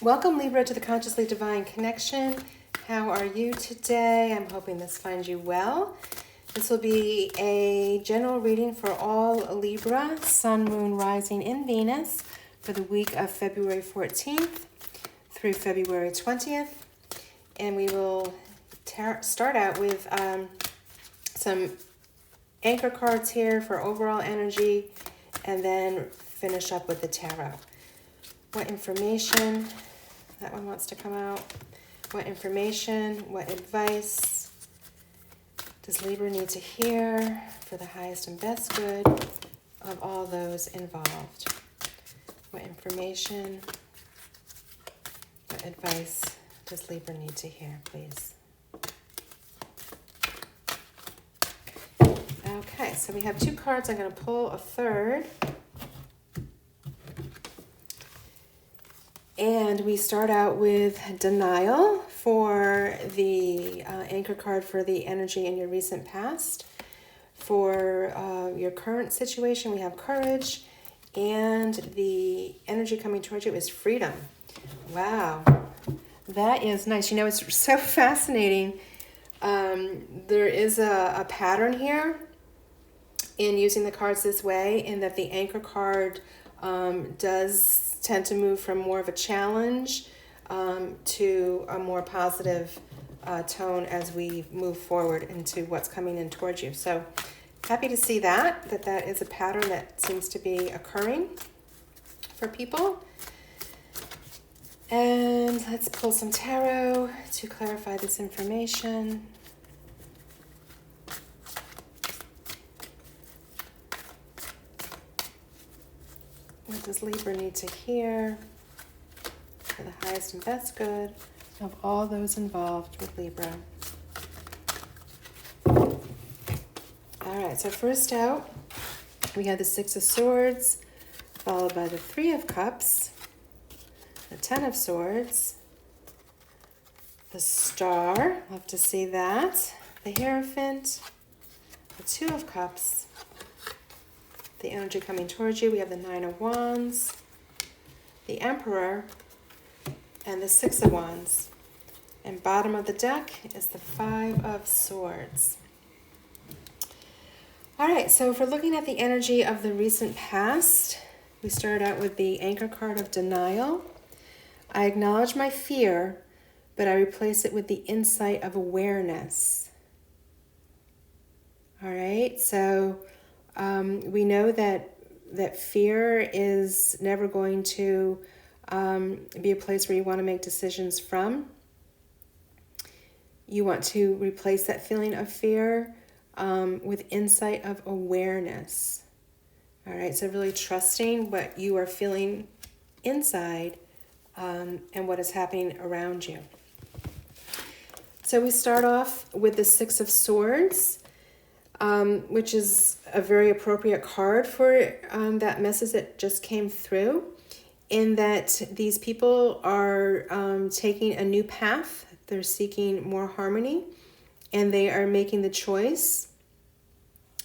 Welcome, Libra, to the Consciously Divine Connection. How are you today? I'm hoping this finds you well. This will be a general reading for all Libra, Sun, Moon, Rising in Venus for the week of February 14th through February 20th. And we will start out with some anchor cards here for overall energy and then finish up with the tarot. What information, that one wants to come out. What information, what advice does Libra need to hear for the highest and best good of all those involved? What information, what advice does Libra need to hear, please? Okay, so we have two cards. I'm going to pull a third. And we start out with denial for the anchor card for the energy in your recent past. For your current situation, we have courage. And the energy coming towards you is freedom. Wow, that is nice. You know, it's so fascinating. There is a pattern here in using the cards this way, in that the anchor card does tend to move from more of a challenge to a more positive tone as we move forward into what's coming in towards you. So happy to see that is a pattern that seems to be occurring for people. And let's pull some tarot to clarify this information. What does Libra need to hear for the highest and best good of all those involved with Libra? All right, so first out, we have the Six of Swords, followed by the Three of Cups, the Ten of Swords, the Star, love to see that, the Hierophant, the Two of Cups, the energy coming towards you. We have the Nine of Wands, the Emperor, and the Six of Wands. And bottom of the deck is the Five of Swords. All right, so if we're looking at the energy of the recent past, we start out with the anchor card of denial. I acknowledge my fear, but I replace it with the insight of awareness. All right, so we know that fear is never going to be a place where you want to make decisions from. You want to replace that feeling of fear with insight of awareness. All right, so really trusting what you are feeling inside and what is happening around you. So we start off with the Six of Swords, which is a very appropriate card for that message that just came through, in that these people are taking a new path. They're seeking more harmony, and they are making the choice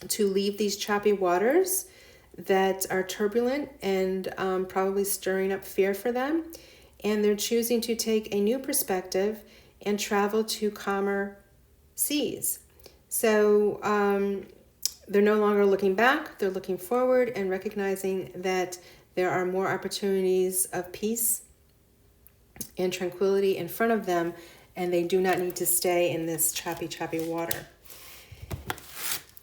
to leave these choppy waters that are turbulent and probably stirring up fear for them. And they're choosing to take a new perspective and travel to calmer seas. So they're no longer looking back, they're looking forward and recognizing that there are more opportunities of peace and tranquility in front of them, and they do not need to stay in this choppy water.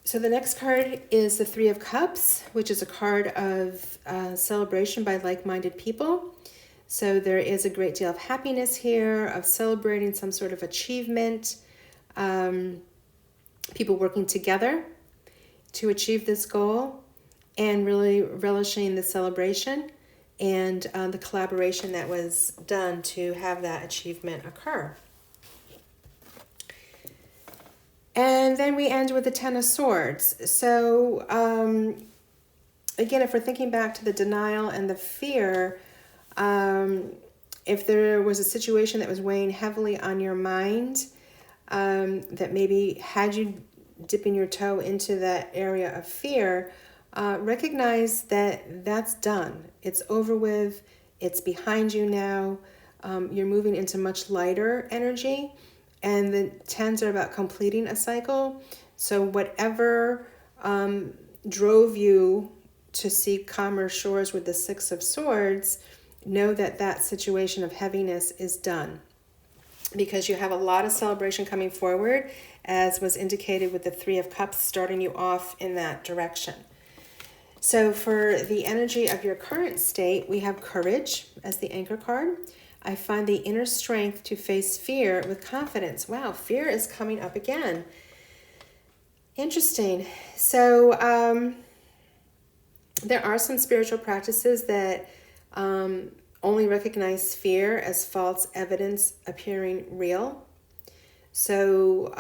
So the next card is the Three of Cups, which is a card of celebration by like-minded people. So there is a great deal of happiness here, of celebrating some sort of achievement, people working together to achieve this goal, and really relishing the celebration and the collaboration that was done to have that achievement occur. And then we end with the Ten of Swords. So again, if we're thinking back to the denial and the fear, if there was a situation that was weighing heavily on your mind, that maybe had you dipping your toe into that area of fear, recognize that that's done. It's over with. It's behind you now. you're moving into much lighter energy. And the 10s are about completing a cycle. So whatever drove you to seek calmer shores with the 6 of Swords, know that that situation of heaviness is done. Because you have a lot of celebration coming forward, as was indicated with the 3 of Cups starting you off in that direction. So for the energy of your current state, we have courage as the anchor card. I find the inner strength to face fear with confidence. Wow, fear is coming up again. Interesting. So there are some spiritual practices that only recognize fear as false evidence appearing real. So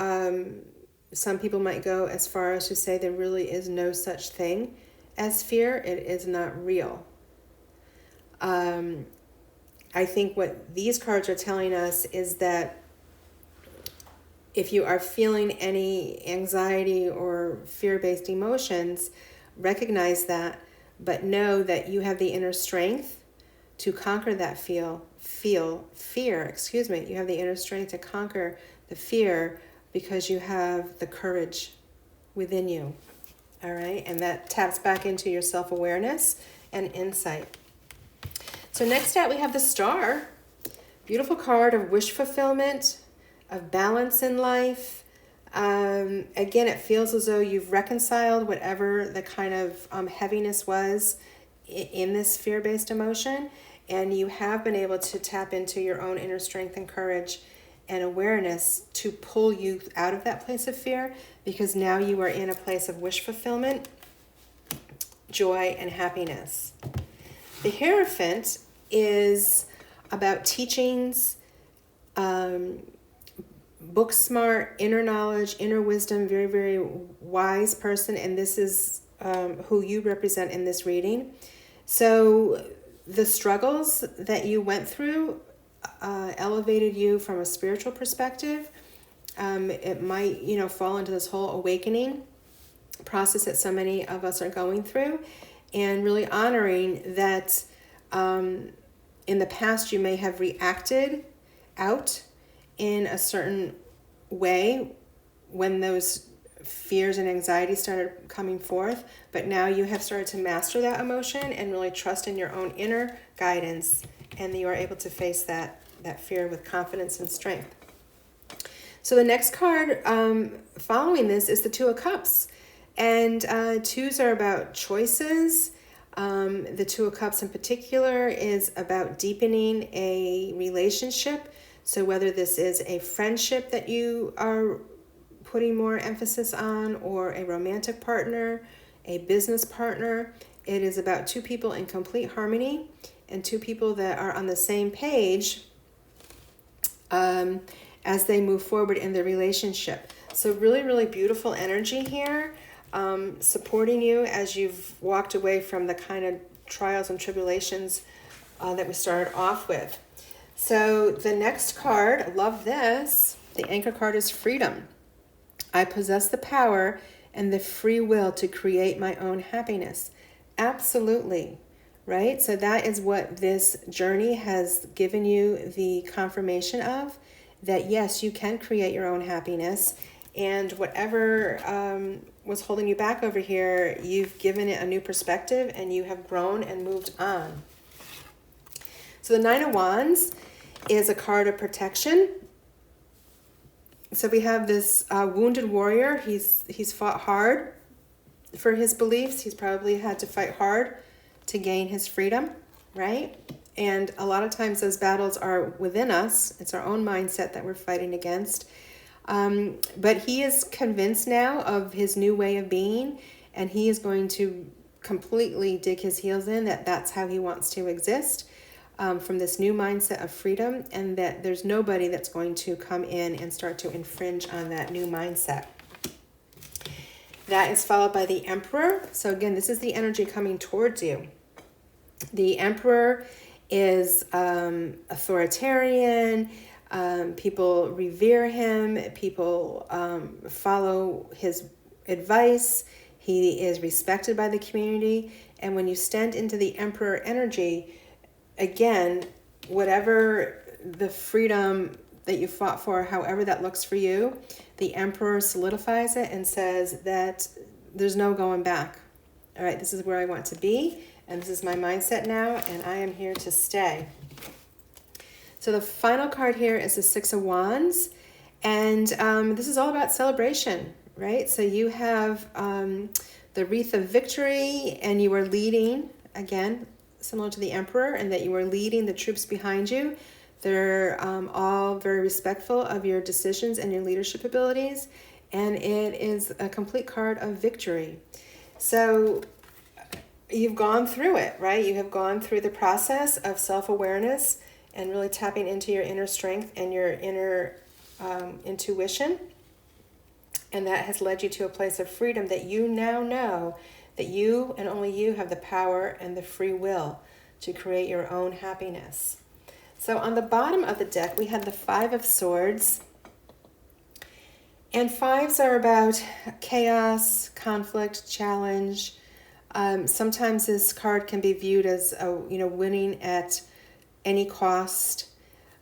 some people might go as far as to say there really is no such thing as fear. It is not real. I think what these cards are telling us is that if you are feeling any anxiety or fear-based emotions, recognize that, but know that you have the inner strength to conquer that fear. You have the inner strength to conquer the fear because you have the courage within you. All right, and that taps back into your self-awareness and insight. So next out we have the Star. Beautiful card of wish fulfillment, of balance in life. Again, it feels as though you've reconciled whatever the kind of heaviness was in this fear-based emotion, and you have been able to tap into your own inner strength and courage and awareness to pull you out of that place of fear, because now you are in a place of wish fulfillment, joy, and happiness. The Hierophant is about teachings, book smart, inner knowledge, inner wisdom, very, very wise person, and this is who you represent in this reading. So the struggles that you went through elevated you from a spiritual perspective. It might, fall into this whole awakening process that so many of us are going through, and really honoring that in the past you may have reacted out in a certain way when those fears and anxieties started coming forth, but now you have started to master that emotion and really trust in your own inner guidance, and you are able to face that fear with confidence and strength. So the next card following this is the 2 of Cups, and 2s are about choices. The 2 of Cups in particular is about deepening a relationship. So whether this is a friendship that you are putting more emphasis on, or a romantic partner, a business partner, it is about 2 people in complete harmony and 2 people that are on the same page as they move forward in their relationship. So really, really beautiful energy here, supporting you as you've walked away from the kind of trials and tribulations that we started off with. So the next card, I love this. The anchor card is freedom. I possess the power and the free will to create my own happiness. Absolutely, right? So that is what this journey has given you the confirmation of, that yes, you can create your own happiness, and whatever was holding you back over here, you've given it a new perspective and you have grown and moved on. So the 9 of Wands is a card of protection. So we have this wounded warrior. He's fought hard for his beliefs. He's probably had to fight hard to gain his freedom, right? And a lot of times those battles are within us. It's our own mindset that we're fighting against. But he is convinced now of his new way of being, and he is going to completely dig his heels in that that's how he wants to exist. From this new mindset of freedom, and that there's nobody that's going to come in and start to infringe on that new mindset. That is followed by the Emperor. So again, this is the energy coming towards you. The Emperor is authoritarian. People revere him. People follow his advice. He is respected by the community. And when you stand into the Emperor energy, again, whatever the freedom that you fought for, however that looks for you, the Emperor solidifies it and says that there's no going back. All right, this is where I want to be, and this is my mindset now, and I am here to stay. So the final card here is the Six of Wands, and this is all about celebration, right? So you have the wreath of victory, and you are leading, again, similar to the Emperor, and that you are leading the troops behind you. They're all very respectful of your decisions and your leadership abilities, and it is a complete card of victory. So you've gone through it, right? You have gone through the process of self-awareness and really tapping into your inner strength and your inner intuition, and that has led you to a place of freedom that you now know that you and only you have the power and the free will to create your own happiness. So on the bottom of the deck, we have the Five of Swords. And fives are about chaos, conflict, challenge. Sometimes this card can be viewed as winning at any cost.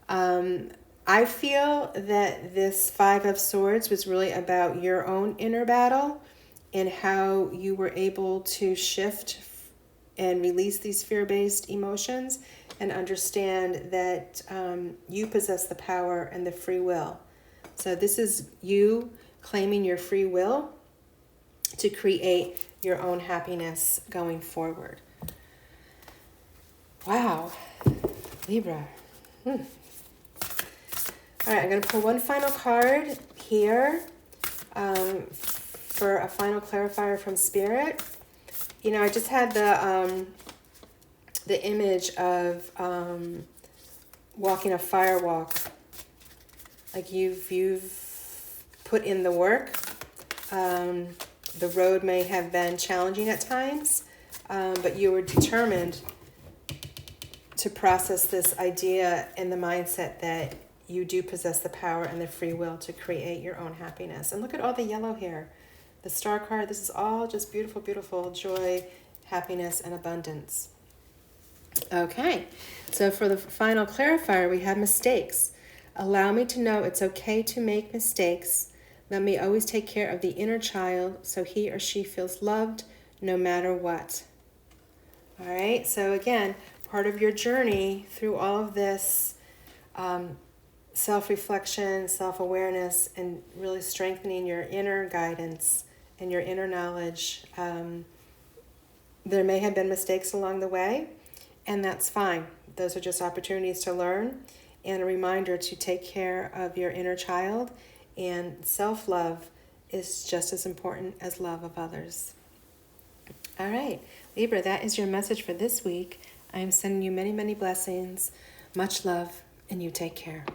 I feel that this Five of Swords was really about your own inner battle and how you were able to shift and release these fear-based emotions and understand that you possess the power and the free will. So this is you claiming your free will to create your own happiness going forward. Wow, Libra. All right, I'm going to pull one final card here for a final clarifier from Spirit. You know, I just had the image of walking a fire walk. Like you've put in the work. The road may have been challenging at times, but you were determined to process this idea in the mindset that you do possess the power and the free will to create your own happiness. And look at all the yellow here. The star card, this is all just beautiful, beautiful joy, happiness, and abundance. Okay, so for the final clarifier, we have mistakes. Allow me to know it's okay to make mistakes. Let me always take care of the inner child so he or she feels loved no matter what. All right, so again, part of your journey through all of this self-reflection, self-awareness, and really strengthening your inner guidance and your inner knowledge. There may have been mistakes along the way, and that's fine. Those are just opportunities to learn and a reminder to take care of your inner child. And self-love is just as important as love of others. All right, Libra, that is your message for this week. I am sending you many, many blessings, much love, and you take care.